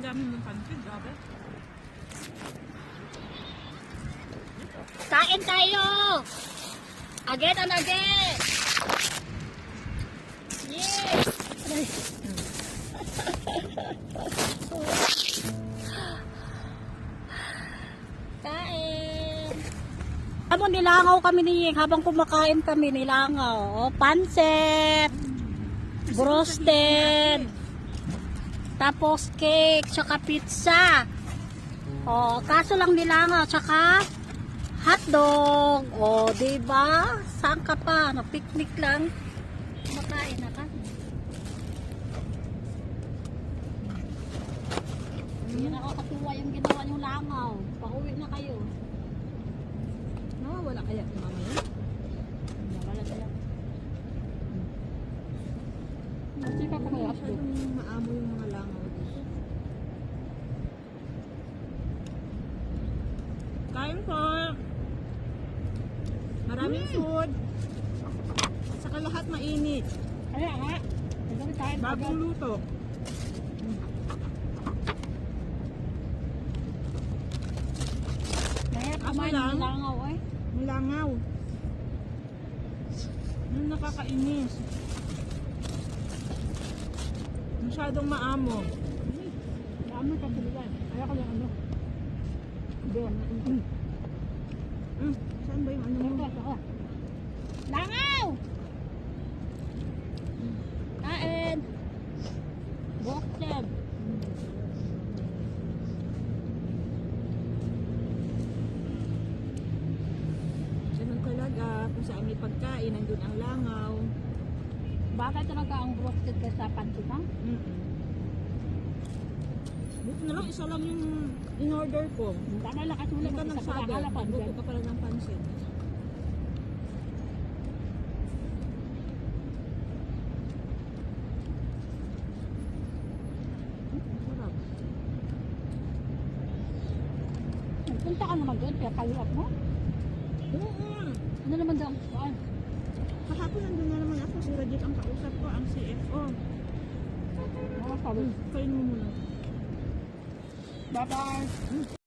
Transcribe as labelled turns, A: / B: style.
A: dami mong pansin, grabe.
B: Kain tayo! Again and again! Yes! Kain! Amo, nilangaw kami ni Ying habang kumakain kami, nilangaw. O, pancet! Broasted! Tapos cake, tsaka pizza. O, kaso lang nilangaw, tsaka hotdog. O, diba? Saan ka pa? Na-picnic lang. Kumakain na ka. Hindi na nakakatuwa yung ginawa yung langaw. Pauwi na kayo.
A: Nawawala kaya si mama yun?
B: Wala sila. Kasi pa ko may hotdog.
A: Masyadong maamo yung mga langaw dito. Kain po! Maraming food. At saka lahat mainit.
B: Kaya nga. Nagawin tayo.
A: Bagong luto.
B: Mahirap
A: Kaso
B: kumain
A: lang,
B: ng langaw eh.
A: May langaw. Nakakainis. Masyadong maamo.
B: Dami ka tuligan. Kaya ko yung ano. Doon.
A: Saan ba yung ano mo?
B: Langaw! Kain! Broasted!
A: Ganun talaga. Kung saan may pagkain, nandun ang langaw.
B: Bakit talaga ang broasted kaysa pancitang?
A: Buti na lang, isa lang yung in-order ko.
B: Tama lang kasi
A: Hindi
B: wala
A: ka
B: mag-isa
A: nagsabi.
B: pa halapan
A: Buto
B: dyan.
A: ka pala ng pansin. Sarap.
B: Punta ka naman doon, kaya kaliwat mo.
A: Oo.
B: Ano naman daw? Saan?
A: Kahapon nandun na naman ako. Si Rajit ang kausap ko, ang CFO.
B: Sabi.
A: Kain mo muna.
B: Bye-bye.